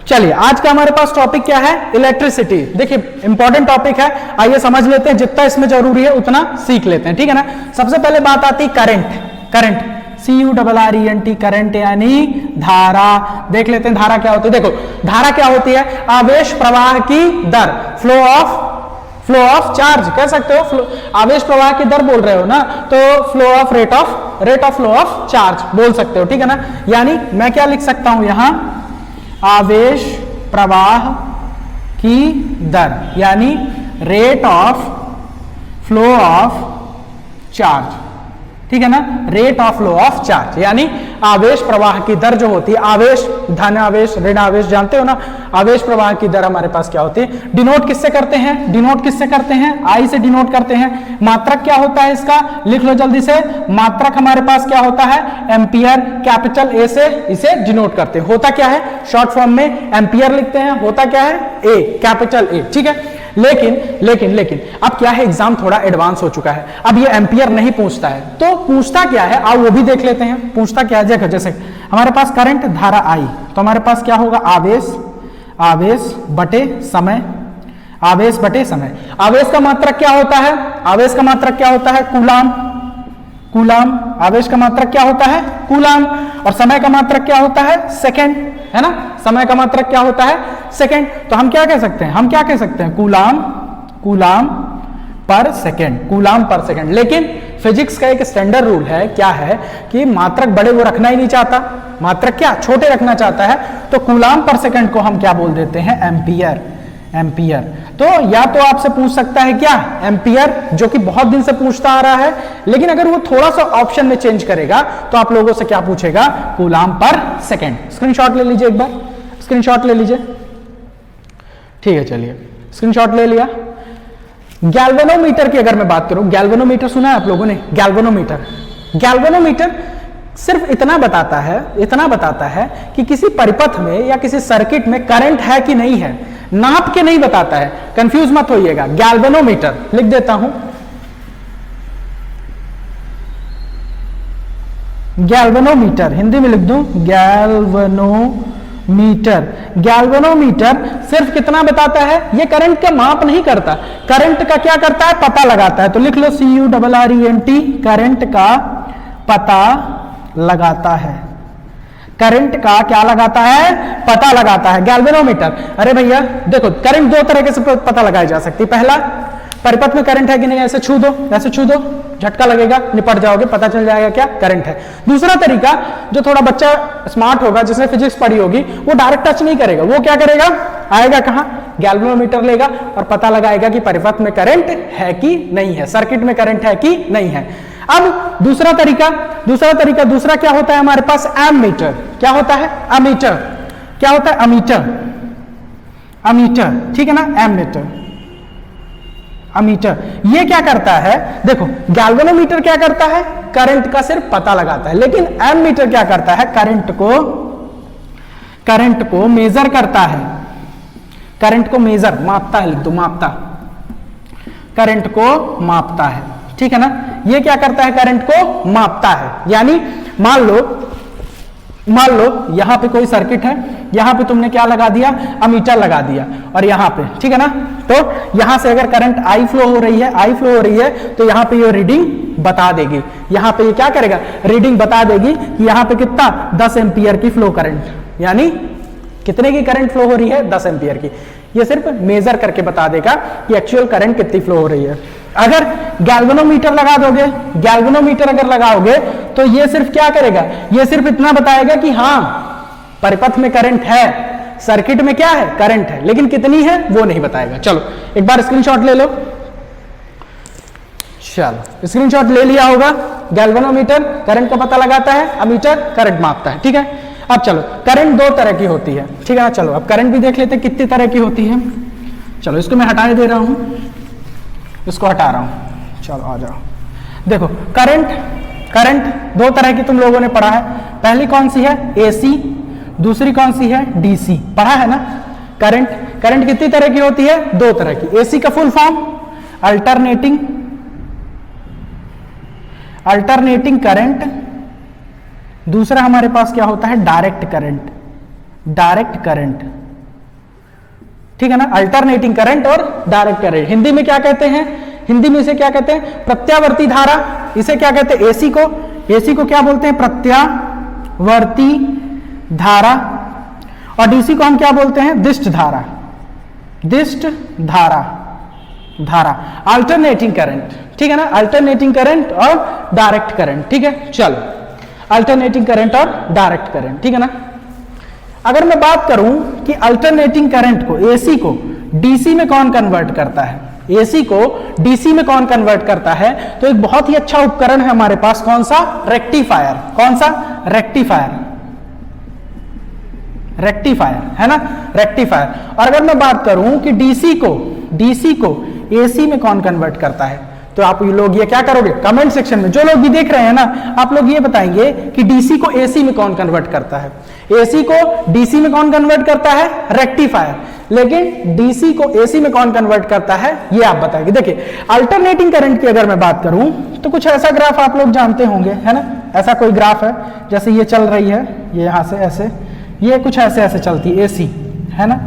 चलिए आज का हमारे पास टॉपिक क्या है, इलेक्ट्रिसिटी। देखिए इंपॉर्टेंट टॉपिक है, आइए समझ लेते हैं, जितना इसमें जरूरी है उतना सीख लेते हैं, ठीक है ना। सबसे पहले बात आती है करंट। करंट CURRENT, करंट यानी धारा। देख लेते हैं धारा क्या होती है। देखो धारा क्या होती है, आवेश प्रवाह की दर, फ्लो ऑफ चार्ज कह सकते हो, आवेश प्रवाह की दर बोल रहे हो ना, तो rate of flow of charge बोल सकते हो, ठीक है ना। यानी मैं क्या लिख सकता हूं यहां, आवेश प्रवाह की दर यानी rate of flow of charge, ठीक है ना। Rate of flow of charge यानी आवेश प्रवाह की दर जो होती है, आवेश धन आवेश ऋण आवेश जानते हो ना, आवेश प्रवाह की दर हमारे पास क्या होती है, डिनोट किससे करते हैं, आई से डिनोट करते हैं। मात्रक क्या होता है इसका, लिख लो जल्दी से, मात्रक हमारे पास क्या होता है, एम्पियर, कैपिटल ए से इसे डिनोट करते हैं। होता क्या है, शॉर्ट फॉर्म में एम्पियर लिखते हैं, होता क्या है, ए, कैपिटल ए, ठीक है। लेकिन अब क्या है, एग्जाम थोड़ा एडवांस हो चुका है, अब ये एम्पियर नहीं पूछता है, तो पूछता क्या है, आओ वो भी देख लेते हैं। पूछता क्या है, देखो जैसे हमारे पास करंट धारा आई, तो हमारे पास क्या होगा, आवेश बटे समय। आवेश का मात्रक क्या होता है, कूलाम। आवेश का मात्रक क्या होता है, कूलाम। और समय का मात्रक क्या होता है, सेकंड, है ना। समय का मात्रक क्या होता है, सेकंड। तो हम क्या कह सकते हैं, कूलाम पर सेकंड। लेकिन फिजिक्स का एक स्टैंडर्ड रूल है, क्या है कि मात्रक बड़े वो रखना ही नहीं चाहता, मात्रक क्या छोटे रखना चाहता है, तो कूलाम पर सेकंड को हम क्या बोल देते हैं, एम्पियर। तो या तो आपसे पूछ सकता है क्या, एम्पियर, जो कि बहुत दिन से पूछता आ रहा है, लेकिन अगर वो थोड़ा सा ऑप्शन में चेंज करेगा तो आप लोगों से क्या पूछेगा, कूलाम पर सेकंड। स्क्रीनशॉट ले लीजिए, एक बार स्क्रीनशॉट ले लीजिए, ठीक है। चलिए स्क्रीनशॉट ले लिया। गैल्वेनोमीटर की अगर मैं बात करूं, गैल्वेनोमीटर सुना है आप लोगों ने, गैल्वेनोमीटर सिर्फ इतना बताता है कि किसी परिपथ में या किसी सर्किट में करंट है कि नहीं है, नाप के नहीं बताता है, कंफ्यूज मत होइएगा। गैल्वेनोमीटर लिख देता हूं, गैल्वेनोमीटर हिंदी में लिख दूं, गैल्वेनोमीटर सिर्फ कितना बताता है, ये करंट का माप नहीं करता, करंट का क्या करता है, पता लगाता है। तो लिख लो CURRENT, करंट का पता लगाता है, करंट का क्या लगाता है, पता लगाता है गैल्वेनोमीटर। अरे भैया देखो, करंट दो तरीके से पता लगाई जा सकती है। पहला, परिपथ में करंट है कि नहीं, ऐसे छू दो, झटका लगेगा, निपट जाओगे, पता चल जाएगा क्या करंट है। दूसरा तरीका, जो थोड़ा बच्चा स्मार्ट होगा, जिसने फिजिक्स पढ़ी होगी, वो डायरेक्ट टच नहीं करेगा, वो क्या करेगा, आएगा कहां, गैल्वेनोमीटर लेगा और पता लगाएगा कि परिपथ में करंट है कि नहीं है, सर्किट में करंट है कि नहीं है। अब दूसरा तरीका क्या होता है हमारे पास, एमीटर। क्या होता है, अमीटर, ठीक है ना, अमीटर। ये क्या करता है, देखो गैल्वेनोमीटर क्या करता है, करंट का सिर्फ पता लगाता है, लेकिन एमीटर क्या करता है, करंट को मेजर करता है, मापता है, लिख दो, करंट को मापता है, ठीक है ना। ये क्या करता है, करंट को मापता है। यानी मान लो यहां पे कोई सर्किट है, यहां पे तुमने क्या लगा दिया, अमीटर लगा दिया, और यहां पे, ठीक है ना, तो यहां से अगर करंट आई फ्लो हो रही है, तो यहां पे ये रीडिंग बता देगी, यहां पे ये क्या करेगा, रीडिंग बता देगी कि यहां पे कितना, 10 एम्पियर की फ्लो करंट, यानी कितने की करंट फ्लो हो रही है, 10 एम्पियर की। ये सिर्फ मेजर करके बता देगा कि एक्चुअल करंट कितनी फ्लो हो रही है। अगर गैल्वेनोमीटर अगर लगाओगे तो ये सिर्फ क्या करेगा, ये सिर्फ इतना बताएगा कि हां परिपथ में करंट है, सर्किट में क्या है, करंट है, लेकिन कितनी है वो नहीं बताएगा। चलो एक बार स्क्रीनशॉट ले लो, चलो स्क्रीनशॉट ले लिया होगा। गैल्वेनोमीटर करंट का पता लगाता है, अमीटर करंट मापता है, ठीक है। अब चलो, करंट दो तरह की होती है, ठीक है ना। चलो अब करंट भी देख लेते हैं कितनी तरह की होती है। चलो इसको मैं हटाने दे रहा हूं, इसको हटा रहा हूं, चलो आ जाओ। देखो करंट दो तरह की तुम लोगों ने पढ़ा है, पहली कौन सी है, AC, दूसरी कौन सी है, DC, पढ़ा है ना। करंट कितनी तरह की होती है, दो तरह की। AC का फुल फॉर्म अल्टरनेटिंग करंट, दूसरा हमारे पास क्या होता है, डायरेक्ट करंट। ठीक है ना, अल्टरनेटिंग करंट और डायरेक्ट करंट। हिंदी में क्या कहते हैं, हिंदी में इसे क्या कहते हैं, प्रत्यावर्ती धारा। इसे क्या कहते हैं, एसी को, एसी को क्या बोलते हैं, प्रत्यावर्ती धारा। और डीसी को हम क्या बोलते हैं, दिष्ट धारा, दिष्ट धारा, धारा, अल्टरनेटिंग करंट, ठीक है ना, अल्टरनेटिंग करंट और डायरेक्ट करंट। ठीक है, चलो अल्टरनेटिंग करंट और डायरेक्ट करंट, ठीक है ना। अगर मैं बात करूं कि अल्टरनेटिंग करंट को, एसी को डीसी में कौन कन्वर्ट करता है, एसी को डीसी में कौन कन्वर्ट करता है, तो एक बहुत ही अच्छा उपकरण है हमारे पास, कौन सा, रेक्टिफायर। कौन सा, रेक्टिफायर, रेक्टिफायर है ना, रेक्टिफायर। और अगर मैं बात करूं कि डीसी को एसी में कौन कन्वर्ट करता है, तो आप लोग ये क्या करोगे, कमेंट सेक्शन में जो लोग भी देख रहे हैं ना, आप लोग ये बताएंगे कि डीसी को एसी में कौन कन्वर्ट करता है। एसी को डीसी में कौन कन्वर्ट करता है, रेक्टिफायर। लेकिन डीसी को एसी में कौन कन्वर्ट करता है, ये आप बताएंगे। देखिए अल्टरनेटिंग करंट की अगर मैं बात करूं तो कुछ ऐसा ग्राफ आप लोग जानते होंगे, है ना, ऐसा कोई ग्राफ है, जैसे ये चल रही है, ये यहां से ऐसे, ये कुछ ऐसे ऐसे चलती है एसी, है ना,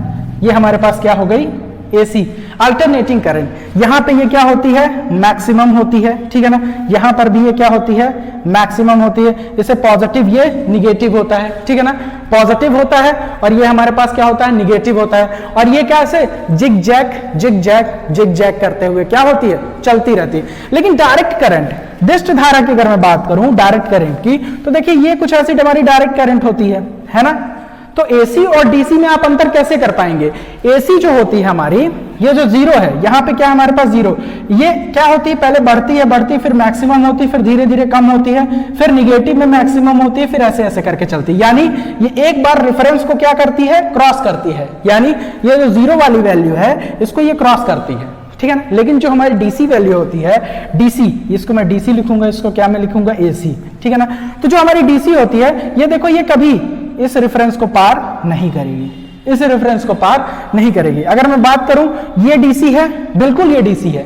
ये हमारे पास क्या हो गई, एसी अल्टरनेटिंग करंट। यहां पे ये क्या होती है, मैक्सिमम होती है, ठीक है ना, यहां पर भी ये क्या होती है, मैक्सिमम होती है। जैसे पॉजिटिव, ये निगेटिव होता है, ठीक है ना, पॉजिटिव होता है, और ये हमारे पास क्या होता है, निगेटिव होता है। और ये क्या से zig zag zig zag zig zag करते हुए क्या होती है, चलती रहती है। लेकिन डायरेक्ट करंट, दिष्ट धारा की अगर मैं बात करूं डायरेक्ट करंट की, तो देखिए ये कुछ ऐसी हमारी डायरेक्ट करंट होती है ना। तो एसी और डीसी में आप अंतर कैसे कर पाएंगे, एसी जो होती है हमारी, ये जो जीरो है, यहां पे क्या है हमारे पास जीरो, ये क्या होती है, पहले बढ़ती है बढ़ती, फिर मैक्सिमम होती है, फिर धीरे धीरे कम होती है, फिर निगेटिव में मैक्सिमम होती है, फिर ऐसे ऐसे करके चलती है। यानी ये एक बार रेफरेंस को क्या करती है, क्रॉस करती है। यानी ये जो जीरो वाली वैल्यू है इसको ये क्रॉस करती है, ठीक है ना। लेकिन जो हमारी डीसी वैल्यू होती है, डीसी, इसको मैं डीसी लिखूंगा, इसको क्या मैं लिखूंगा, एसी, ठीक है ना। तो जो हमारी डीसी होती है, ये देखो ये कभी इस रेफरेंस को पार नहीं करेगी, इस रेफरेंस को पार नहीं करेगी। अगर मैं बात करूं, ये डीसी है, बिल्कुल ये डीसी है,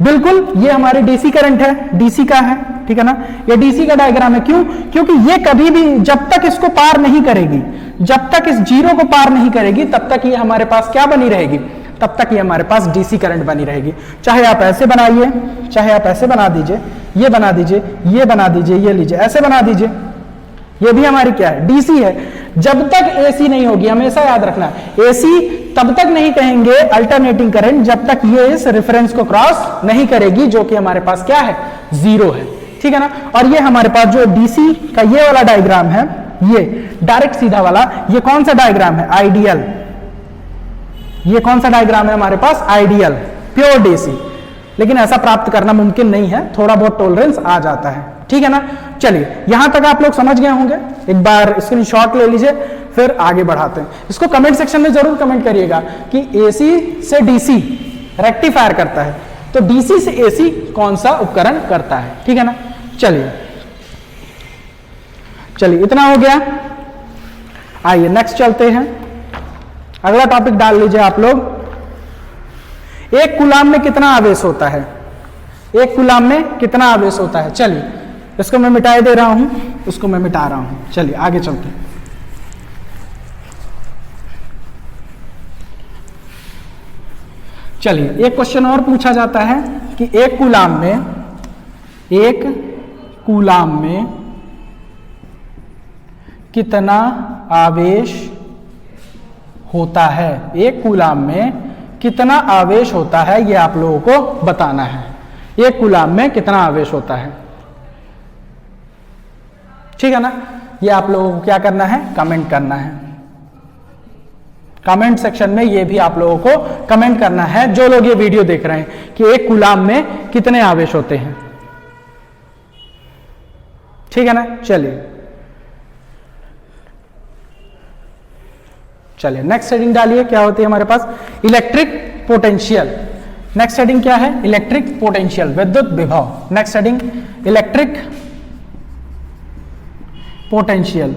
बिल्कुल ये हमारे डीसी करंट है, डीसी का है, ठीक है ना, ये डीसी का डायग्राम है। क्यों, क्योंकि ये कभी भी जब तक इसको पार नहीं करेगी, जब तक इस जीरो को पार नहीं करेगी, तब तक ये हमारे पास क्या बनी रहेगी, तब तक ये हमारे पास डीसी करंट बनी रहेगी। चाहे आप ऐसे बनाइए, चाहे आप ऐसे बना दीजिए, ये बना दीजिए, ये बना दीजिए, ये लीजिए, ऐसे बना दीजिए, ये भी हमारी क्या है, डीसी है। जब तक एसी नहीं होगी, हमेशा याद रखना, एसी तब तक नहीं कहेंगे अल्टरनेटिंग करंट जब तक ये इस रेफरेंस को क्रॉस नहीं करेगी, जो कि हमारे पास क्या है, जीरो है, ठीक है ना। और ये हमारे पास जो डीसी का ये वाला डायग्राम है, ये डायरेक्ट सीधा वाला, ये कौन सा डायग्राम है, आइडियल। ये कौन सा डायग्राम है हमारे पास, आइडियल, प्योर डीसी। लेकिन ऐसा प्राप्त करना मुमकिन नहीं है, थोड़ा बहुत टॉलरेंस आ जाता है, ठीक है ना। चलिए यहां तक आप लोग समझ गए होंगे, एक बार स्क्रीनशॉट ले लीजिए, फिर आगे बढ़ाते हैं। इसको कमेंट सेक्शन में जरूर कमेंट करिएगा कि एसी से डीसी रेक्टिफायर करता है, तो डीसी से एसी कौन सा उपकरण करता है, ठीक है ना। चलिए चलिए इतना हो गया, आइए नेक्स्ट चलते हैं। अगला टॉपिक डाल लीजिए आप लोग, एक कूलाम में कितना आवेश होता है, एक कूलाम में कितना आवेश होता है। चलिए इसको मैं मिटा दे रहा हूं, उसको मैं मिटा रहा हूं, चलिए आगे चलते हैं। चलिए एक क्वेश्चन और पूछा जाता है कि एक कूलाम में कितना आवेश होता है, एक कूलाम में कितना आवेश होता है, ये आप लोगों को बताना है। एक कूलाम में कितना आवेश होता है, ठीक है ना। ये आप लोगों को क्या करना है, कमेंट करना है, कमेंट सेक्शन में ये भी आप लोगों को कमेंट करना है, जो लोग ये वीडियो देख रहे हैं, कि एक कूलाम में कितने आवेश होते हैं, ठीक है ना। चलिए नेक्स्ट हेडिंग डालिए, क्या होती है हमारे पास, इलेक्ट्रिक पोटेंशियल। नेक्स्ट हेडिंग क्या है, इलेक्ट्रिक पोटेंशियल, विद्युत विभव। नेक्स्ट हेडिंग इलेक्ट्रिक पोटेंशियल,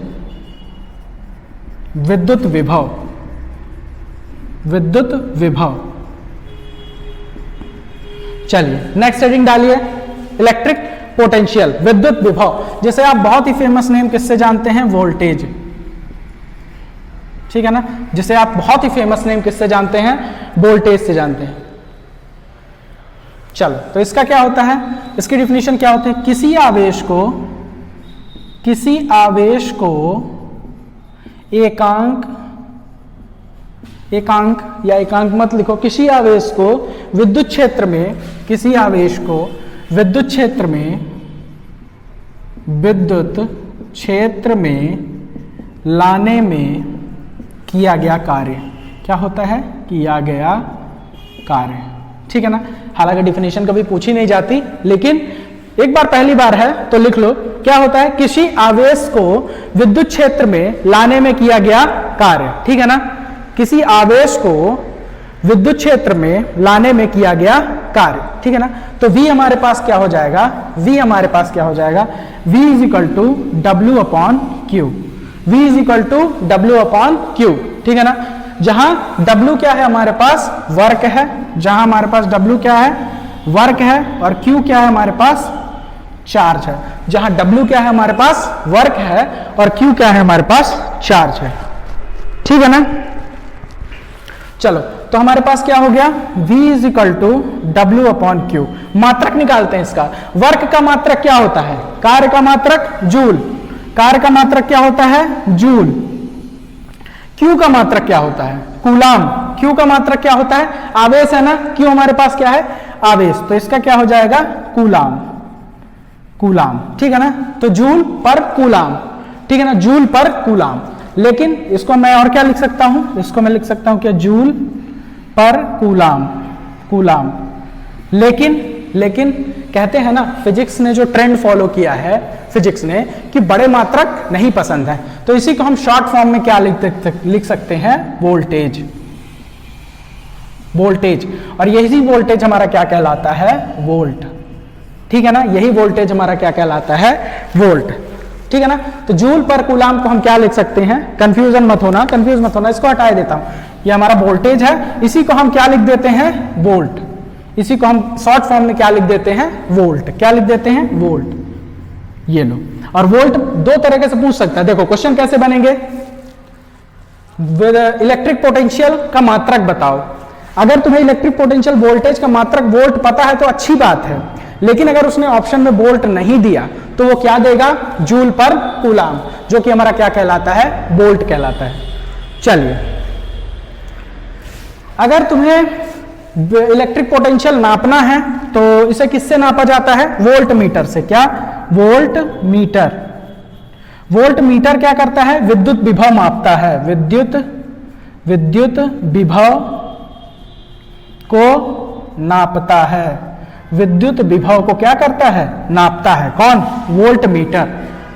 विद्युत विभव, विद्युत विभव। चलिए नेक्स्ट हेडिंग डालिए, इलेक्ट्रिक पोटेंशियल, विद्युत विभव। जैसे आप बहुत ही फेमस नेम किससे जानते हैं, वोल्टेज, ठीक है ना, जिसे आप बहुत ही फेमस नेम किससे जानते हैं, वोल्टेज से जानते हैं। चलो, तो इसका क्या होता है, इसकी डिफिनीशन क्या होती है, किसी आवेश को एकांक या एकांक मत लिखो, किसी आवेश को विद्युत क्षेत्र में लाने में किया गया कार्य, क्या होता है, किया गया कार्य। ठीक है ना, हालांकि डिफिनेशन कभी पूछी नहीं जाती, लेकिन एक बार पहली बार है तो लिख लो, क्या होता है, किसी आवेश को विद्युत क्षेत्र में लाने में किया गया कार्य। ठीक है ना, किसी आवेश को विद्युत क्षेत्र में लाने में किया गया कार्य। ठीक है ना, तो V हमारे पास क्या हो जाएगा, V is equal to W upon Q, V is equal to W upon Q. ठीक है ना, जहां W क्या है हमारे पास, वर्क है, जहां हमारे पास W क्या है, वर्क है, और Q क्या है हमारे पास, चार्ज है। जहां W क्या है हमारे पास, वर्क है, और Q क्या है हमारे पास, चार्ज है। ठीक है ना, चलो, तो हमारे पास क्या हो गया, V is equal to W upon Q. मात्रक निकालते हैं इसका। वर्क का मात्रक क्या होता है, कार्य का मात्रक जूल, कार्य का मात्रक क्या होता है, जूल। क्यू का मात्रक क्या होता है, कूलाम। क्यू का मात्रक क्या होता है, आवेश है ना, क्यू हमारे पास क्या है, आवेश, तो इसका क्या हो जाएगा, कूलाम, कूलाम। ठीक है ना, तो जूल पर कूलाम। ठीक है ना, जूल पर कूलाम। लेकिन इसको मैं और क्या लिख सकता हूं, इसको मैं लिख सकता हूं क्या, जूल पर कूलाम, कूलाम। लेकिन कहते हैं ना, फिजिक्स ने जो ट्रेंड फॉलो किया है, फिजिक्स ने, कि बड़े मात्रक नहीं पसंद है, तो इसी को हम शॉर्ट फॉर्म में क्या लिख सकते हैं, वोल्टेज, वोल्टेज। और यही वोल्टेज हमारा क्या कहलाता है, वोल्ट। ठीक है ना, यही वोल्टेज हमारा क्या कहलाता है, वोल्ट। ठीक है ना, तो जूल पर कूलाम को हम क्या लिख सकते हैं, कंफ्यूज मत होना, इसको हटा देता हूं, ये हमारा वोल्टेज है, इसी को हम क्या लिख देते हैं, वोल्ट। इसी को हम शॉर्ट फॉर्म में क्या लिख देते हैं, वोल्ट। क्या लिख देते हैं, वोल्ट। ये लो, और वोल्ट दो तरीके से पूछ सकता है। देखो क्वेश्चन कैसे बनेंगे, इलेक्ट्रिक पोटेंशियल का मात्रक बताओ। अगर तुम्हें इलेक्ट्रिक पोटेंशियल वोल्टेज का मात्रक वोल्ट पता है तो अच्छी बात है, लेकिन अगर उसने ऑप्शन में वोल्ट नहीं दिया तो वो क्या देगा, जूल पर कूलाम, जो कि हमारा क्या कहलाता है, वोल्ट कहलाता है। चलिए, अगर तुम्हें इलेक्ट्रिक पोटेंशियल नापना है तो इसे किससे नापा जाता है, वोल्ट मीटर से। क्या, वोल्ट मीटर। वोल्ट मीटर क्या करता है, विद्युत विभव मापता है, विद्युत विभव को नापता है, विद्युत विभव को क्या करता है, नापता है। कौन, वोल्ट मीटर।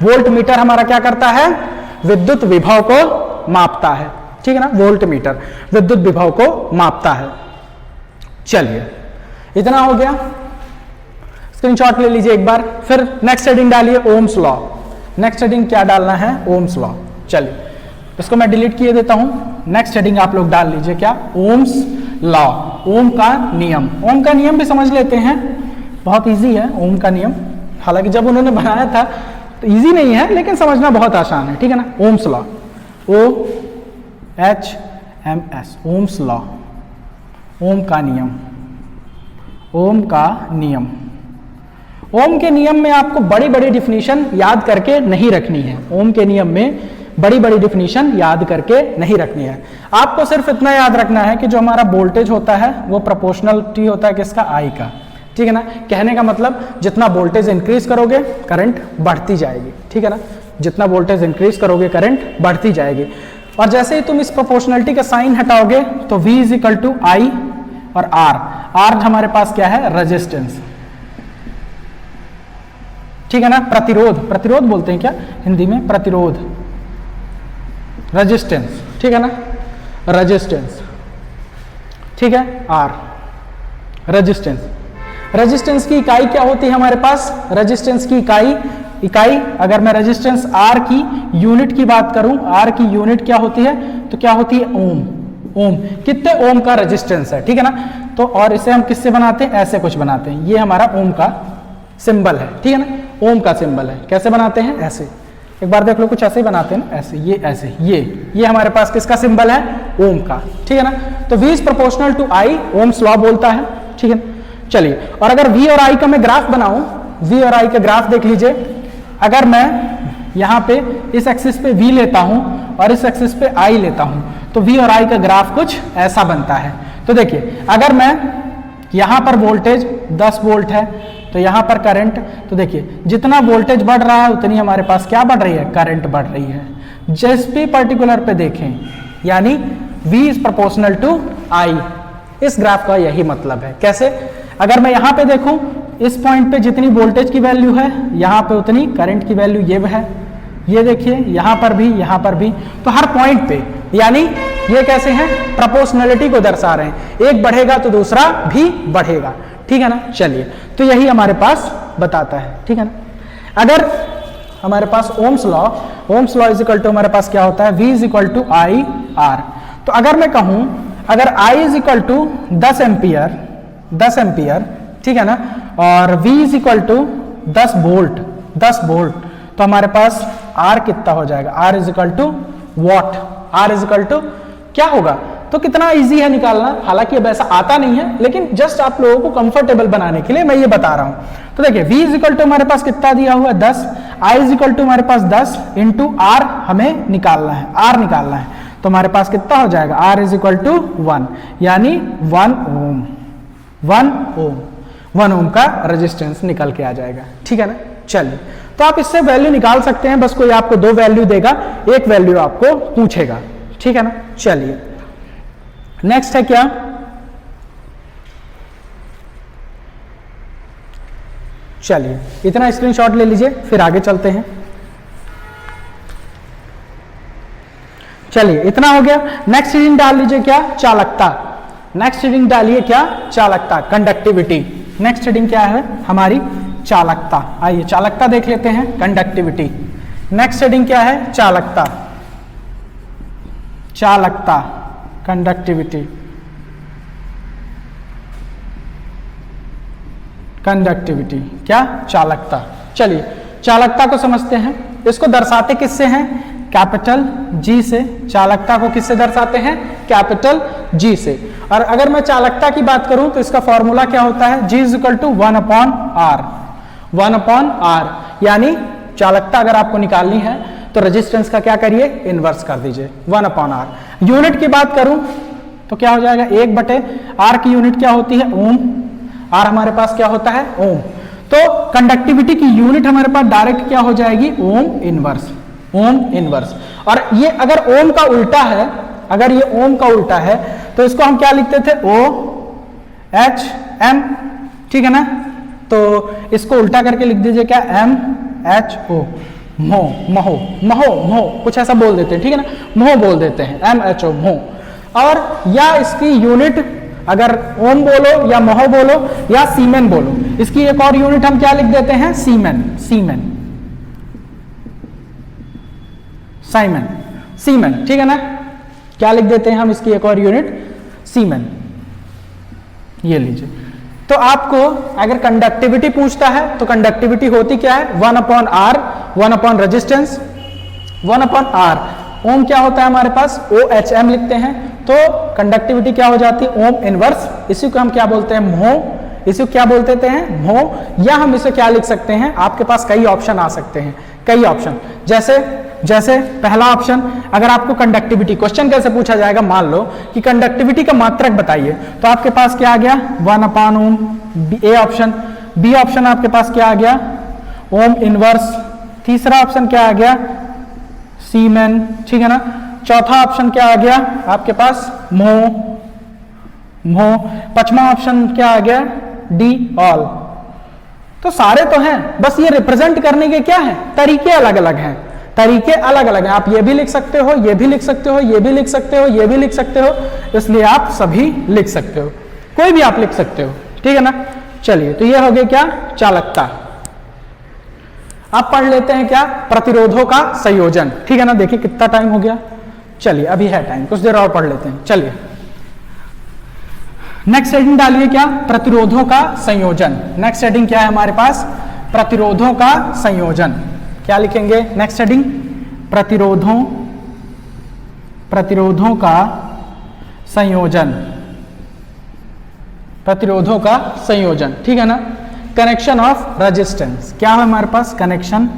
वोल्ट मीटर हमारा क्या करता है, विद्युत विभव को मापता है। ठीक है ना, वोल्ट मीटर विद्युत विभव को मापता है। चलिए, इतना हो गया, स्क्रीनशॉट ले लीजिए एक बार, फिर नेक्स्ट हेडिंग डालिए, ओम्स लॉ। नेक्स्ट हेडिंग क्या डालना है, ओम्स लॉ। चलिए, इसको मैं डिलीट किए देता हूं, नेक्स्ट हेडिंग आप लोग डाल लीजिए, क्या, ओम्स लॉ, ओम का नियम। ओम का नियम भी समझ लेते हैं, बहुत इजी है ओम का नियम, हालांकि जब उन्होंने बनाया था तो इजी नहीं है, लेकिन समझना बहुत आसान है। ठीक है ना, Ohm's law, OHMS, Ohm's law, Ohm का नियम, ओम का नियम। ओम के नियम में आपको बड़ी बड़ी डिफिनीशन याद करके नहीं रखनी है, ओम के नियम में बड़ी बड़ी डिफिनीशन याद करके नहीं रखनी है। आपको सिर्फ इतना याद रखना है कि जो हमारा वोल्टेज होता है वो प्रोपोर्शनलिटी होता है किसका, I का। ठीक है ना, कहने का मतलब जितना वोल्टेज इंक्रीज करोगे करंट बढ़ती जाएगी। ठीक है ना, जितना वोल्टेज इंक्रीज करोगे करंट बढ़ती जाएगी। और जैसे ही तुम इस प्रोपोर्शनलिटी का साइन हटाओगे तो V is equal to I और R हमारे पास क्या है, रेजिस्टेंस। ठीक है ना, प्रतिरोध बोलते हैं क्या हिंदी में, प्रतिरोध, रेजिस्टेंस। ठीक है ना, रेजिस्टेंस। ठीक है, R, रेजिस्टेंस की इकाई क्या होती है हमारे पास, रेजिस्टेंस की इकाई अगर मैं रेजिस्टेंस R की यूनिट की बात करूं, R की यूनिट क्या होती है, तो क्या होती है, ओम। कितने ओम का रेजिस्टेंस है। ठीक है ना, तो और इसे हम किससे बनाते हैं, ऐसे कुछ बनाते हैं, ये हमारा ओम का सिंबल है। ठीक है ना, ओम का सिंबल है, कैसे बनाते हैं, ऐसे, एक बार देख लो, कुछ ऐसे ही बनाते हैं ना, ऐसे, ये ऐसे, ये हमारे पास किसका सिंबल है, ओम का, ठीक है ना। तो V is proportional to I, Ohm's law बोलता है, ठीक है। चलिए, और अगर V और I का मैं ग्राफ बनाऊं, V और I का ग्राफ देख लीजिए, अगर मैं यहाँ पे इस एक्सिस पे V लेता हूं और इस एक्सिस पे I लेता हूं, तो V और I का ग्राफ कुछ ऐसा बनता है। तो देखिए, अगर मैं यहाँ पर वोल्टेज 10 वोल्ट है, तो यहाँ पर करंट, तो देखिए जितना वोल्टेज बढ़ रहा है उतनी हमारे पास क्या बढ़ रही है, करंट बढ़ रही है। जिस भी पर्टिकुलर पे देखें, यानी V is proportional to I, इस ग्राफ का यही मतलब है। कैसे, अगर मैं यहाँ पे देखूं, इस पॉइंट पे जितनी वोल्टेज की वैल्यू है, यहाँ पे उतनी करंट की वैल्यू ये है, ये देखिए यहाँ पर भी, यहाँ पर भी, तो हर पॉइंट पे, यानी ये कैसे हैं, प्रोपोर्शनलिटी को दर्शा रहे हैं, एक बढ़ेगा तो दूसरा भी बढ़ेगा, ठीक है ना। चलिए, तो यही हमारे पास बताता है, ठीक है ना। अगर हमारे पास Ohm's law is equal to हमारे पास क्या होता है, V is equal to I R. तो अगर मैं कहूं, अगर I is equal to 10 ampere, ठीक है ना, और V is equal to 10 volt, तो हमारे पास R कितना हो जाएगा, R is equal to what, R is equal to क्या होगा। तो कितना इजी है निकालना, हालांकि अब ऐसा आता नहीं है, लेकिन जस्ट आप लोगों को कंफर्टेबल बनाने के लिए मैं ये बता रहा हूं। तो देखिए, V इज इक्वल टू हमारे पास कितना दिया हुआ है, 10, I इज इक्वल टू हमारे पास 10 इंटू R हमें निकालना है, R निकालना है, तो हमारे पास कितना हो जाएगा, R इज इक्वल टू 1, यानी 1 ओम का रेजिस्टेंस निकल के आ जाएगा, ठीक है ना। चलिए, तो आप इससे वैल्यू निकाल सकते हैं, बस कोई आपको 2 वैल्यू देगा, एक वैल्यू आपको पूछेगा, ठीक है ना। चलिए, नेक्स्ट है क्या, चलिए इतना स्क्रीनशॉट ले लीजिए, फिर आगे चलते हैं। चलिए, इतना हो गया। नेक्स्ट रीडिंग डाल लीजिए क्या, चालकता। नेक्स्ट रीडिंग डालिए क्या, चालकता, कंडक्टिविटी। नेक्स्ट रीडिंग क्या है हमारी, चालकता। आइए चालकता देख लेते हैं, कंडक्टिविटी। नेक्स्ट रीडिंग क्या है, चालकता, कंडक्टिविटी, क्या, चालकता। चलिए, चालकता को समझते हैं। इसको दर्शाते किससे हैं, कैपिटल G से। चालकता को किससे दर्शाते हैं, कैपिटल G से। और अगर मैं चालकता की बात करूं तो इसका फॉर्मूला क्या होता है, G is equal to 1/R, यानी चालकता अगर आपको निकालनी है तो रेजिस्टेंस का क्या करिए, इनवर्स कर दीजिए, 1/R। यूनिट की बात करूं तो क्या हो जाएगा, 1/R की यूनिट क्या होती है, ओम। R हमारे पास क्या होता है, ओम। तो कंडक्टिविटी की यूनिट हमारे पास डायरेक्ट क्या हो जाएगी, ओम इनवर्स। और ये अगर ओम का उल्टा है, अगर ये ओम का उल्टा है तो इसको हम क्या लिखते थे, OHM, ठीक है ना। तो इसको उल्टा करके लिख दीजिए क्या, MHO, महो, कुछ ऐसा बोल देते हैं, ठीक है ना, मोह बोल देते हैं, MHO, मोह। और या इसकी यूनिट अगर ओम बोलो या महो बोलो या सीमेन बोलो, इसकी एक और यूनिट हम क्या लिख देते हैं, सीमेन, ठीक है ना। क्या लिख देते हैं हम इसकी एक और यूनिट, सीमेन। ये लीजिए। तो आपको अगर कंडक्टिविटी पूछता है तो कंडक्टिविटी होती क्या है, 1/R, 1 रेजिस्टेंस, 1/R। ओम क्या होता है हमारे पास, OHM लिखते हैं। तो कंडक्टिविटी क्या हो जाती है, ओम इनवर्स। इसी को हम क्या बोलते हैं, मोह। इसी को क्या बोलते हैं, मोह। या हम इसे क्या लिख सकते हैं, आपके पास कई ऑप्शन आ सकते हैं, कई ऑप्शन। जैसे पहला ऑप्शन, अगर आपको कंडक्टिविटी क्वेश्चन कैसे पूछा जाएगा, मान लो कि कंडक्टिविटी का मात्रक बताइए, तो आपके पास क्या आ गया, 1/ओम, ए ऑप्शन। बी ऑप्शन आपके पास क्या आ गया, ओम इनवर्स। तीसरा ऑप्शन क्या आ गया, सीमेन, ठीक है ना। चौथा ऑप्शन क्या आ गया आपके पास, मोह। पांचवा ऑप्शन क्या आ गया, डी ऑल। तो सारे तो हैं, बस ये रिप्रेजेंट करने के क्या है, तरीके अलग अलग हैं, आप ये भी लिख सकते हो, ये भी लिख सकते हो, ये भी लिख सकते हो, ये भी लिख सकते हो, इसलिए आप सभी लिख सकते हो, कोई भी आप लिख सकते हो, ठीक है ना। चलिए, तो ये हो गया क्या, चालकता। अब पढ़ लेते हैं क्या, प्रतिरोधों का संयोजन, ठीक है ना। देखिए कितना टाइम हो गया, चलिए अभी है टाइम, कुछ देर और पढ़ लेते हैं। चलिए नेक्स्ट हेडिंग डालिए क्या, प्रतिरोधों का संयोजन। नेक्स्ट हेडिंग क्या है हमारे पास, प्रतिरोधों का संयोजन। क्या लिखेंगे नेक्स्ट हेडिंग, प्रतिरोधों का संयोजन, प्रतिरोधों का संयोजन, ठीक है ना। कनेक्शन ऑफ रेजिस्टेंस, क्या है हमारे पास कनेक्शन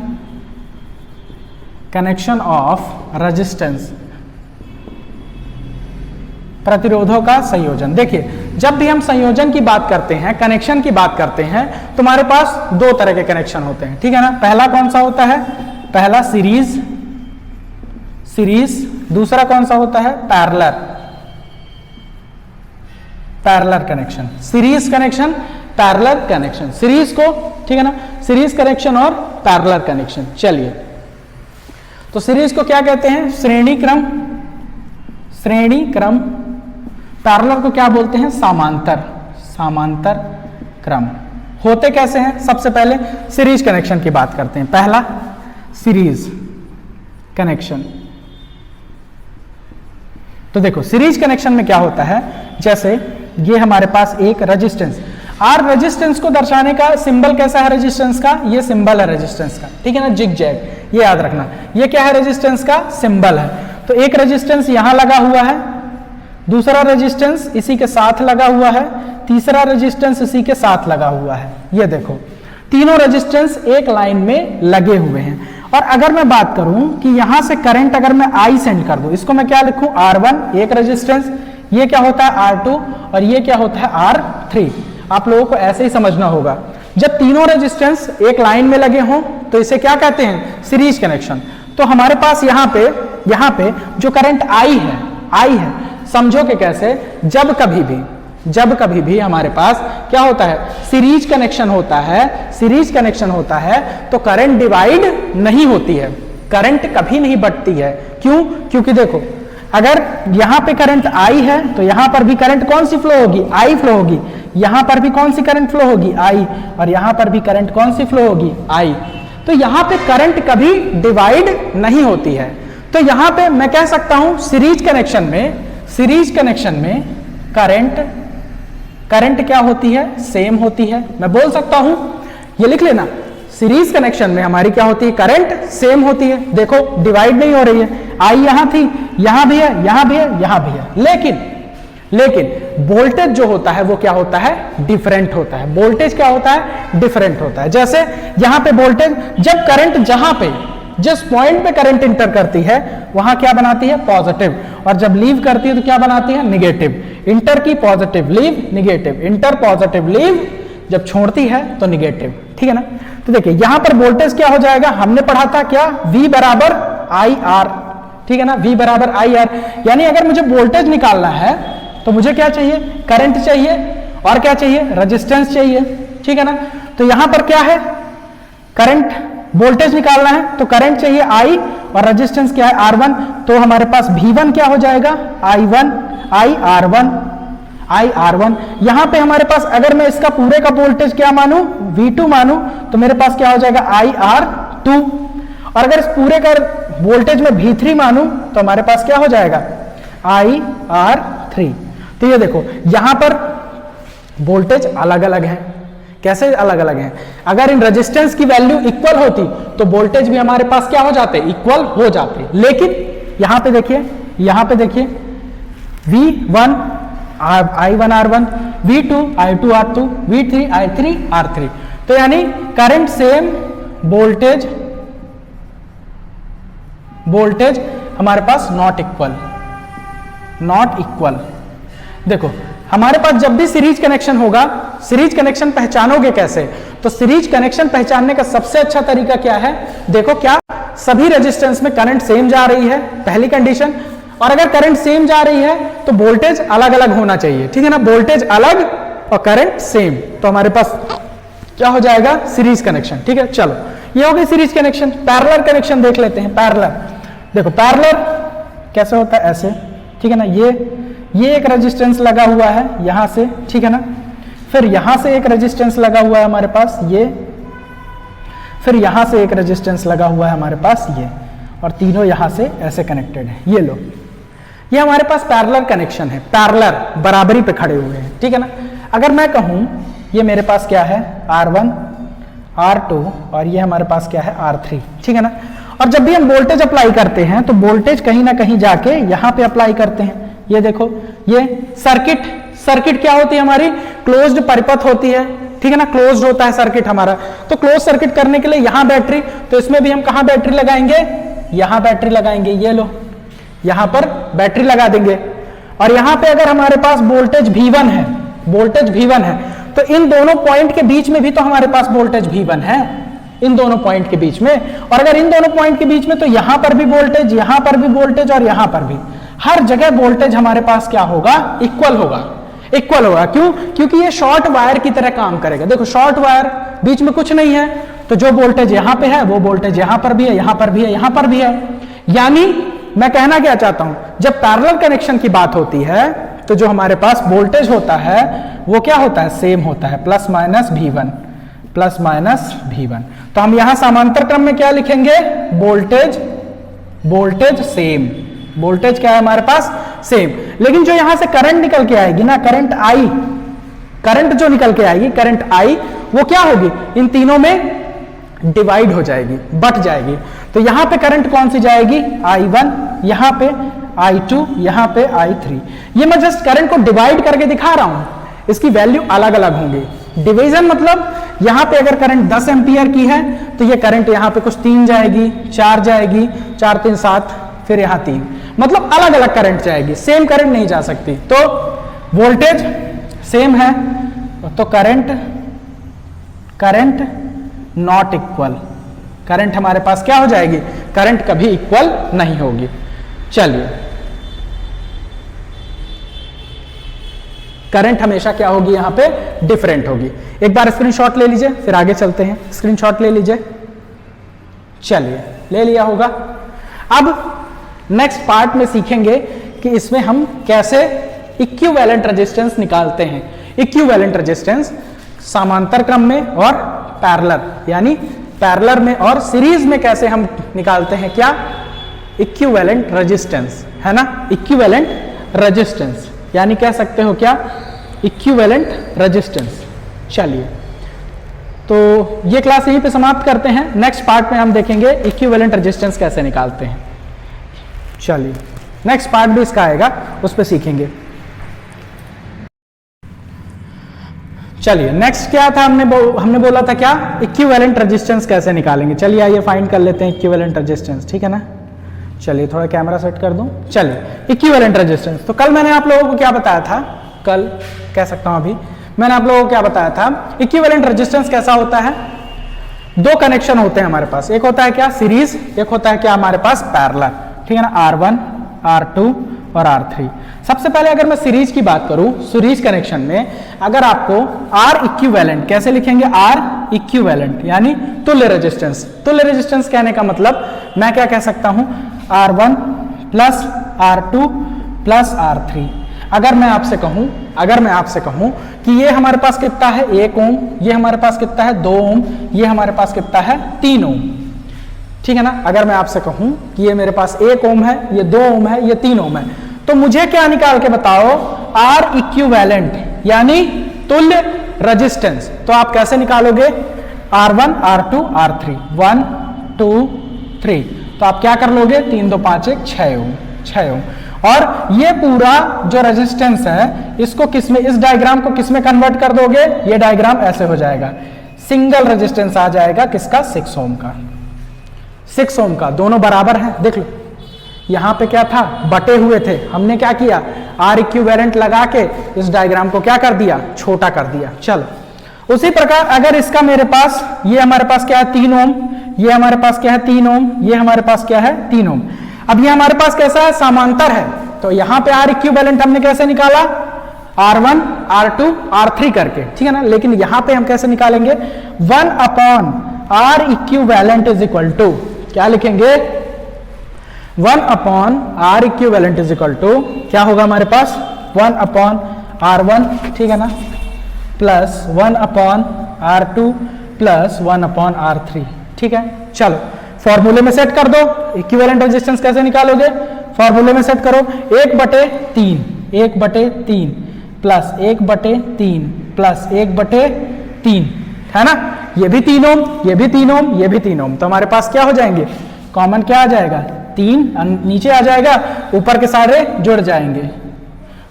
ऑफ रेजिस्टेंस, प्रतिरोधों का संयोजन। देखिए जब भी हम संयोजन की बात करते हैं, कनेक्शन की बात करते हैं, तो हमारे पास दो तरह के कनेक्शन होते हैं, ठीक है ना। पहला कौन सा होता है, पहला सीरीज, दूसरा कौन सा होता है parallel connection, series connection, parallel connection, series को, ठीक है ना, सीरीज कनेक्शन और पैरेलल कनेक्शन। चलिए तो सीरीज को क्या कहते हैं, श्रेणी क्रम, पैरेलल को क्या बोलते हैं, समांतर क्रम। होते कैसे हैं, सबसे पहले सीरीज कनेक्शन की बात करते हैं। पहला सीरीज कनेक्शन, तो देखो सीरीज कनेक्शन में क्या होता है, जैसे ये हमारे पास एक रेजिस्टेंस, आर रेजिस्टेंस को दर्शाने का सिंबल कैसा है रेजिस्टेंस का, ये सिंबल है रेजिस्टेंस का, ठीक है ना, जिग जैग, ये याद रखना, ये क्या है रेजिस्टेंस का सिंबल है। तो एक रेजिस्टेंस यहां लगा हुआ है, दूसरा रेजिस्टेंस इसी के साथ लगा हुआ है, तीसरा रेजिस्टेंस इसी के साथ लगा हुआ है। ये देखो तीनों रेजिस्टेंस एक लाइन में लगे हुए हैं। और अगर मैं बात करूं कि यहां से करंट अगर मैं I सेंड कर दूं, इसको मैं क्या लिखूं, R1 एक रेजिस्टेंस, ये क्या होता है R2 और ये क्या होता है R3। आप लोगों को ऐसे ही समझना होगा, जब तीनों रेजिस्टेंस एक लाइन में लगे हों तो इसे क्या कहते हैं, सीरीज कनेक्शन। तो हमारे पास यहाँ पे जो करंट I है, समझो कि कैसे, जब कभी भी हमारे पास क्या होता है, सीरीज कनेक्शन होता है तो करंट डिवाइड नहीं होती है, करंट कभी नहीं बढ़ती है। क्यों, क्योंकि देखो अगर यहां पे करंट I है तो यहां पर भी करंट कौन सी फ्लो होगी, I फ्लो होगी, यहां पर भी कौन सी करंट फ्लो होगी, I, और यहां पर भी करंट कौन सी फ्लो होगी, I। तो यहां पे करंट कभी डिवाइड नहीं होती है। तो यहां पे मैं कह सकता हूं सीरीज कनेक्शन में करंट क्या होती है, सेम होती है। मैं बोल सकता हूं, ये लिख लेना, सीरीज कनेक्शन में हमारी क्या होती है, करंट सेम होती है। देखो डिवाइड नहीं हो रही है, आई यहां थी, यहां भी है, यहां भी है, यहां भी है, लेकिन वोल्टेज जो होता है वो क्या होता है, डिफरेंट होता है। वोल्टेज क्या होता है, डिफरेंट होता है। जैसे यहां पे वोल्टेज, जब करंट जहां पे जिस पॉइंट पे करंट इंटर करती है वहां क्या बनाती है, पॉजिटिव, और जब लीव करती है तो क्या बनाती है, निगेटिव। इंटर की positive, leave negative, inter positive, leave, जब छोड़ती है तो निगेटिव, ठीक है ना। तो देखिए यहां पर वोल्टेज क्या हो जाएगा, हमने पढ़ा था क्या, V बराबर IR, ठीक है ना, V बराबर IR। यानी अगर मुझे वोल्टेज निकालना है तो मुझे क्या चाहिए, करंट चाहिए, और क्या चाहिए, रेजिस्टेंस चाहिए, ठीक है ना। तो यहां पर क्या है, करंट, वोल्टेज निकालना है तो करंट चाहिए I, और रेजिस्टेंस क्या है, R1। तो हमारे पास V1 क्या हो जाएगा, IR1। यहां पे हमारे पास अगर मैं इसका पूरे का वोल्टेज क्या मानूं, V2 मानूं, तो मेरे पास क्या हो जाएगा, IR2। और अगर इस पूरे का वोल्टेज में V3 मानूं तो हमारे पास क्या हो जाएगा, IR3। तो ये देखो यहां पर वोल्टेज अलग अलग है। कैसे अलग अलग हैं, अगर इन रेजिस्टेंस की वैल्यू इक्वल होती तो वोल्टेज भी हमारे पास क्या हो जाते, इक्वल हो जाते। लेकिन यहां पे देखिए V1 I1R1, V2 I2R2, V3 I3R3। तो यानी करंट सेम, वोल्टेज हमारे पास नॉट इक्वल। देखो हमारे पास जब भी सीरीज कनेक्शन होगा, सीरीज कनेक्शन पहचानोगे कैसे, तो सीरीज कनेक्शन पहचानने का सबसे अच्छा तरीका क्या है, देखो क्या सभी रेजिस्टेंस में करंट सेम जा रही है, पहली कंडीशन। और अगर करंट सेम जा रही है तो वोल्टेज अलग अलग होना चाहिए, ठीक है ना, वोल्टेज अलग और करंट सेम। तो हमारे पास क्या हो जाएगा, सीरीज कनेक्शन, ठीक है। चलो ये हो गई सीरीज कनेक्शन। पैरेलल कनेक्शन देख लेते हैं। पैरेलल, देखो पैरेलल कैसे होता है, ऐसे, ठीक है ना, ये एक रेजिस्टेंस लगा हुआ है यहां से, ठीक है ना, फिर यहां से एक रेजिस्टेंस लगा हुआ है हमारे पास ये, फिर यहां से एक रेजिस्टेंस लगा हुआ है हमारे पास ये, और तीनों यहां से ऐसे कनेक्टेड है। ये लो, ये हमारे पास पैरेलल कनेक्शन है, पैरेलल बराबरी पे खड़े हुए हैं, ठीक है ना। अगर मैं कहूं ये मेरे पास क्या है, R1 R2 और ये हमारे पास क्या है R3, ठीक है ना। और जब भी हम वोल्टेज अप्लाई करते हैं तो वोल्टेज कहीं ना कहीं जाके यहाँ पे अप्लाई करते हैं। ये देखो, ये सर्किट क्या होती है हमारी, क्लोज्ड परिपथ होती है, ठीक है ना, क्लोज्ड होता है सर्किट हमारा। तो क्लोज सर्किट करने के लिए यहाँ बैटरी, तो इसमें भी हम कहाँ बैटरी लगाएंगे, यहाँ बैटरी लगाएंगे, ये लो यहाँ पर बैटरी लगा देंगे। और यहाँ पे अगर हमारे पास वोल्टेज V1 है, वोल्टेज V1 है, तो इन दोनों पॉइंट के बीच में भी तो हमारे पास वोल्टेज V1 है, इन दोनों पॉइंट के बीच में। और अगर इन दोनों पॉइंट के बीच में, तो यहां पर भी वोल्टेज, यहां पर भी वोल्टेज और यहां पर भी, हर जगह वोल्टेज हमारे पास क्या होगा, इक्वल होगा, इक्वल होगा। क्यों? क्योंकि ये शॉर्ट वायर की तरह काम करेगा। देखो शॉर्ट वायर, बीच में कुछ नहीं है, तो जो वोल्टेज यहां पे है वो वोल्टेज यहां पर भी है, यहां पर भी है, यहां पर भी है। यानी मैं कहना क्या चाहता हूं, जब पैरेलल कनेक्शन की बात होती है तो जो हमारे पास वोल्टेज होता है वो क्या होता है, सेम होता है, plus minus V1, plus minus V1। तो हम यहां समांतर क्रम में क्या लिखेंगे, वोल्टेज, वोल्टेज सेम, वोल्टेज क्या है हमारे पास, सेम। लेकिन जो यहां से करंट निकल के आएगी ना, करंट I, करंट जो निकल के आएगी, करंट I, वो क्या होगी, इन तीनों में डिवाइड हो जाएगी, बट जाएगी। तो यहां पे करंट कौन सी जाएगी, I1, यहां पे I2, यहां पे I3। ये मैं जस्ट करंट को डिवाइड करके दिखा रहा हूं, इसकी वैल्यू अलग अलग होंगी। डिवीजन मतलब यहां पे अगर करंट 10 एम्पियर की है तो ये करंट यहां पे कुछ 3 जाएगी, 4 जाएगी, 4 3 7, फिर यहां 3, मतलब अलग अलग करंट जाएगी, सेम करंट नहीं जा सकती। तो वोल्टेज सेम है तो करंट नॉट इक्वल, करंट हमारे पास क्या हो जाएगी, करंट कभी इक्वल नहीं होगी। चलिए, करंट हमेशा क्या होगी, यहां पे डिफरेंट होगी। एक बार स्क्रीनशॉट ले लीजिए, फिर आगे चलते हैं। स्क्रीनशॉट ले लीजिए, चलिए ले लिया होगा। अब नेक्स्ट पार्ट में सीखेंगे कि इसमें हम कैसे इक्विवेलेंट रेजिस्टेंस निकालते हैं। इक्विवेलेंट रेजिस्टेंस समांतर क्रम में और पैरेलल, यानी पैरेलल में और सीरीज में कैसे हम निकालते हैं, क्या, इक्विवेलेंट रेजिस्टेंस, है ना, इक्विवेलेंट रेजिस्टेंस, यानी कह सकते हो क्या, इक्विवेलेंट रेजिस्टेंस। चलिए, तो ये क्लास यहीं पे समाप्त करते हैं। नेक्स्ट पार्ट में हम देखेंगे इक्विवेलेंट रेजिस्टेंस कैसे निकालते हैं। चलिए, नेक्स्ट पार्ट भी इसका आएगा, उस पर सीखेंगे। चलिए, नेक्स्ट क्या था, हमने बोला था क्या, इक्विवेलेंट रेजिस्टेंस कैसे निकालेंगे। चलिए आइए फाइंड कर लेते हैं इक्विवेलेंट रेजिस्टेंस, ठीक है ना। चलिए थोड़ा कैमरा सेट कर दूं। चलिए, इक्विवेलेंट रेजिस्टेंस, तो कल मैंने आप लोगों को क्या बताया था, कल कह सकता हूं अभी, मैंने आप लोगों को क्या बताया था, इक्विवेलेंट रेजिस्टेंस कैसा होता है, दो कनेक्शन होते हैं हमारे पास, एक होता है क्या सीरीज, एक होता है क्या हमारे पास पैरेलल, ठीक है ना, R1, R2 और R3। सबसे पहले अगर मैं सीरीज की बात करूं, सीरीज कनेक्शन में अगर आपको R इक्विवेलेंट कैसे लिखेंगे, R इक्विवेलेंट यानी तुल्य रेजिस्टेंस। तुल्य रेजिस्टेंस कहने का मतलब मैं क्या कह सकता हूं, R1 plus R2 plus R3। अगर मैं आपसे कहूं कि ये हमारे पास कितना है 1 ओम, ये हमारे पास कितना है 2 ओम, ये हमारे पास कितना है 3 ओम, ठीक है ना। अगर मैं आपसे कहूं कि ये मेरे पास 1 ओम है, ये 2 ओम है, ये 3 ओम है, तो मुझे क्या निकाल के बताओ, R इक्विवेलेंट यानी तुल्य रेजिस्टेंस। तो आप कैसे निकालोगे, R1 R2 R3, 1 2 3, तो आप क्या कर लोगे, 3 2 5 1 6 ओम, 6 ओम। और ये पूरा जो रेजिस्टेंस है इसको किसमें, इस डायग्राम को किसमें कन्वर्ट कर दोगे, ये डायग्राम ऐसे हो जाएगा, सिंगल रेजिस्टेंस आ जाएगा किसका, 6 ओम का, 6 ओम का, दोनों बराबर हैं। देख लो यहां पे क्या था, बटे हुए थे, हमने क्या किया, R इक्विवेलेंट लगा के इस डायग्राम को क्या कर दिया, छोटा कर दिया। चलो उसी प्रकार अगर इसका मेरे पास, ये हमारे पास क्या है 3 ओम, ये हमारे पास क्या है 3 ओम, ये हमारे पास क्या है 3 ओम। अब ये हमारे पास कैसा है, समांतर है, तो यहां पे R इक्विवेलेंट हमने कैसे निकाला, R1 R2 R3 करके, ठीक है ना। लेकिन यहां पे हम कैसे निकालेंगे, 1 upon R equivalent is equal to, क्या लिखेंगे, 1 upon R equivalent is equal to क्या होगा हमारे पास, 1 अपॉन R1, ठीक है ना, plus 1 upon R2 plus 1 upon R3, ठीक है। चलो फॉर्मूले में सेट कर दो, इक्विवेलेंट रेजिस्टेंस कैसे निकालोगे, फॉर्मूले में सेट करो, 1/3 1/3 प्लस 1/3 प्लस 1/3, है ना, ये भी 3 ओम, ये भी 3 ओम, ये भी 3 ओम, तो हमारे पास क्या हो जाएंगे, कॉमन क्या आ जाएगा, 3 नीचे आ जाएगा, ऊपर के सारे जुड़ जाएंगे,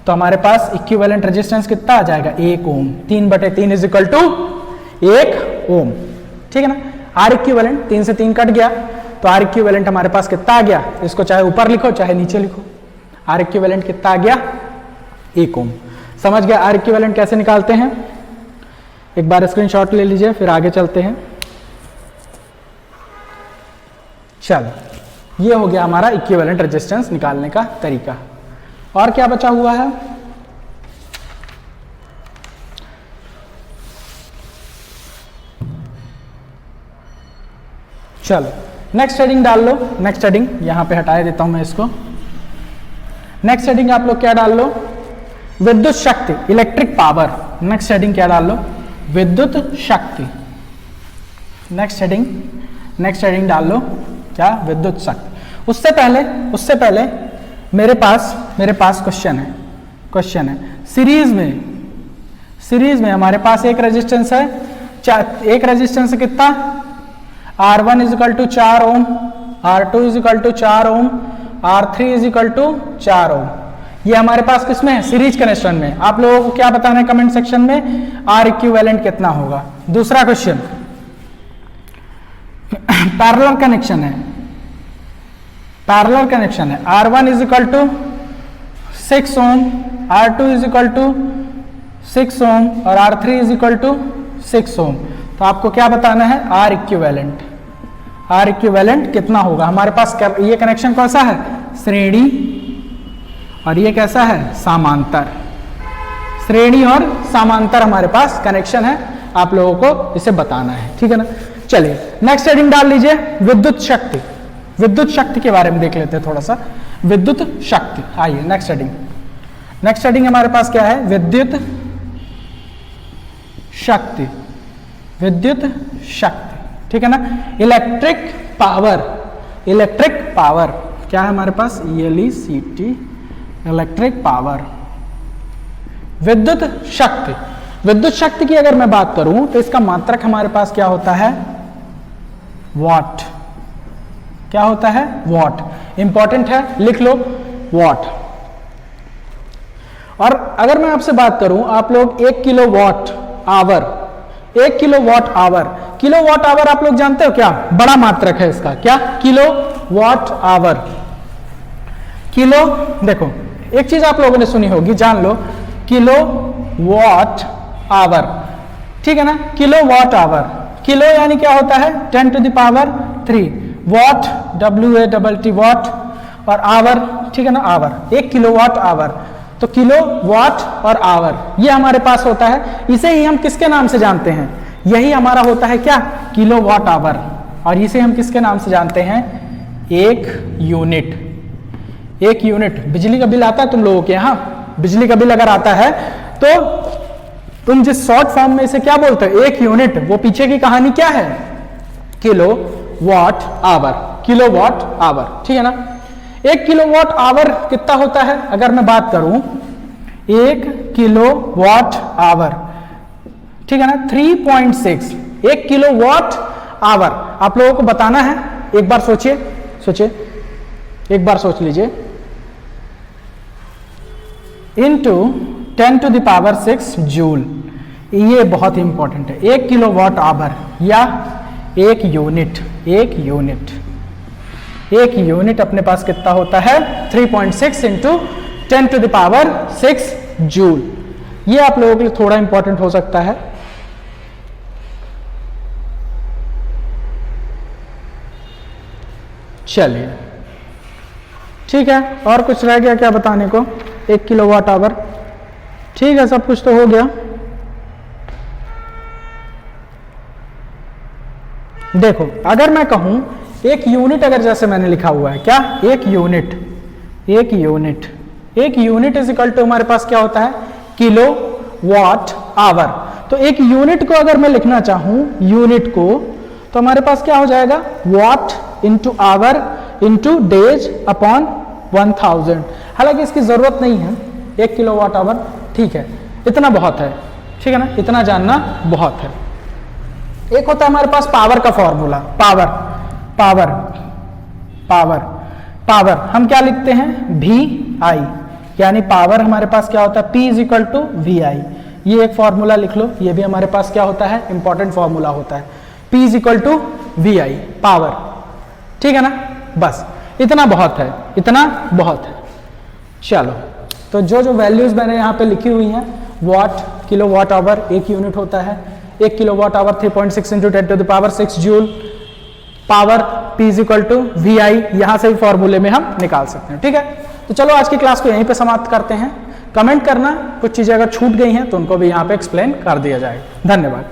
तो हमारे पास इक्विवेलेंट रेजिस्टेंस कितना आ जाएगा, 1 ओम। 3/3 इज इक्वल टू 1 ओम, ठीक है ना। आर इक्विवेलेंट 3 से 3 कट गया, तो आर इक्विवेलेंट हमारे पास कितना आ गया, इसको चाहे ऊपर लिखो चाहे नीचे लिखो, आर इक्विवेलेंट कितना आ गया, 1 ओम। समझ गया आर इक्विवेलेंट कैसे निकालते हैं, एक बार स्क्रीनशॉट ले लीजिए, फिर आगे चलते हैं। चलो, ये हो गया हमारा इक्विवेलेंट रेजिस्टेंस निकालने का तरीका। और क्या बचा हुआ है, चलो नेक्स्ट हेडिंग डाल लो। नेक्स्ट हेडिंग यहां पे हटा देता हूं मैं इसको। नेक्स्ट हेडिंग आप लोग क्या डाल लो, विद्युत शक्ति, इलेक्ट्रिक पावर। नेक्स्ट हेडिंग क्या डाल लो, विद्युत शक्ति। नेक्स्ट हेडिंग डाल लो क्या, विद्युत शक्ति। उससे पहले मेरे पास क्वेश्चन है। सीरीज में हमारे पास एक रेजिस्टेंस है, एक रेजिस्टेंस कितना, R1 is equal to 4 ohm, R2 is equal to 4 ohm, R3 is equal to 4 ohm. ये हमारे पास किसमें है, सीरीज कनेक्शन में। आप लोगों को क्या बताना है कमेंट सेक्शन में, R इक्विवेलेंट कितना होगा। दूसरा क्वेश्चन, पैरेलल कनेक्शन है, R1 is equal to 6 ohm, R2 is equal to 6 ohm और R3 इज इक्वल टू 6 ओम। तो आपको क्या बताना है, R इक्विवेलेंट कितना होगा। हमारे पास ये कनेक्शन कैसा है, श्रेणी, और ये कैसा है, समांतर। श्रेणी और समांतर हमारे पास कनेक्शन है, आप लोगों को इसे बताना है, ठीक है ना। चलिए नेक्स्ट हेडिंग डाल लीजिए, विद्युत शक्ति। विद्युत शक्ति के बारे में देख लेते हैं थोड़ा सा, विद्युत शक्ति। आइए नेक्स्ट हेडिंग हमारे पास क्या है, विद्युत शक्ति, ठीक है ना। इलेक्ट्रिक पावर क्या है हमारे पास, ELECT, इलेक्ट्रिक पावर। विद्युत शक्ति की अगर मैं बात करूं तो इसका मात्रक हमारे पास क्या होता है, वॉट। क्या होता है, वॉट। इंपॉर्टेंट है, लिख लो वॉट। और अगर मैं आपसे बात करूं, आप लोग 1 किलोवाट आवर आप लोग जानते हो क्या, बड़ा मात्रक है इसका, क्या, किलोवाट आवर। किलो, देखो एक चीज आप लोगों ने सुनी होगी, जान लो, किलोवाट आवर, ठीक है ना। किलोवाट आवर, किलो यानी क्या होता है, 10⁻3, वॉट WATT वॉट, और आवर, ठीक है ना, आवर, 1 किलोवाट आवर। तो किलो, वॉट और आवर ये हमारे पास होता है। इसे ही हम किसके नाम से जानते हैं, यही हमारा होता है क्या, किलोवाट आवर। और इसे हम किसके नाम से जानते हैं, 1 यूनिट। 1 यूनिट बिजली का बिल आता है तुम लोगों के यहाँ, बिजली का बिल अगर आता है तो तुम जिस शॉर्ट फॉर्म में इसे क्या बोलते हो, 1 यूनिट, वो पीछे की कहानी क्या है, किलोवाट आवर, ठीक है ना। 1 किलोवाट आवर कितना होता है, अगर मैं बात करूं 1 किलोवाट आवर, ठीक है ना, 3.6, 1 किलोवाट आवर आप लोगों को बताना है। एक बार सोचिए, एक बार सोच लीजिए, इनटू 10⁻6 जूल। ये बहुत इंपॉर्टेंट है, 1 किलोवाट आवर या 1 यूनिट अपने पास कितना होता है, 3.6 इंटू 10⁻6 जूल। ये आप लोगों के लिए थोड़ा इंपॉर्टेंट हो सकता है। चलिए ठीक है, और कुछ रह गया क्या बताने को, 1 किलोवाट आवर, ठीक है, सब कुछ तो हो गया। देखो अगर मैं कहूं 1 यूनिट, अगर जैसे मैंने लिखा हुआ है क्या, 1 यूनिट इज इक्वल टू हमारे पास क्या होता है, किलोवाट आवर। तो 1 यूनिट को अगर मैं लिखना चाहूं, यूनिट को, तो हमारे पास क्या हो जाएगा, what into our into days upon 1000। हालांकि इसकी जरूरत नहीं है, 1 किलोवाट आवर, ठीक है, इतना बहुत है, ठीक है ना, इतना जानना बहुत है। एक होता है हमारे पास पावर का formula, power power power power हम क्या लिखते हैं, भी आई, यानी पावर हमारे पास क्या होता है, P is equal to V I. ये एक फॉर्मूला लिख लो, ये भी हमारे पास क्या होता है, इंपॉर्टेंट फॉर्मूला होता है, P is equal to V I, power. ठीक है ना, बस इतना बहुत है, इतना बहुत है। चलो, तो जो जो वैल्यूज मैंने यहाँ पे लिखी हुई हैं, वाट, किलो वाट आवर एक यूनिट होता है, 1 kilo watt hour 3.6 into 10 to the power 6 joule, power P is equal to V I, यहाँ से भी फॉर्मूले में हम निकाल सकते हैं। ठीक है, तो चलो आज की क्लास को यहीं पे समाप्त करते हैं। कमेंट करना, कुछ चीजें अगर छूट गई हैं तो उनको भी यहाँ पे एक्सप्लेन कर दिया जाएगा। धन्यवाद।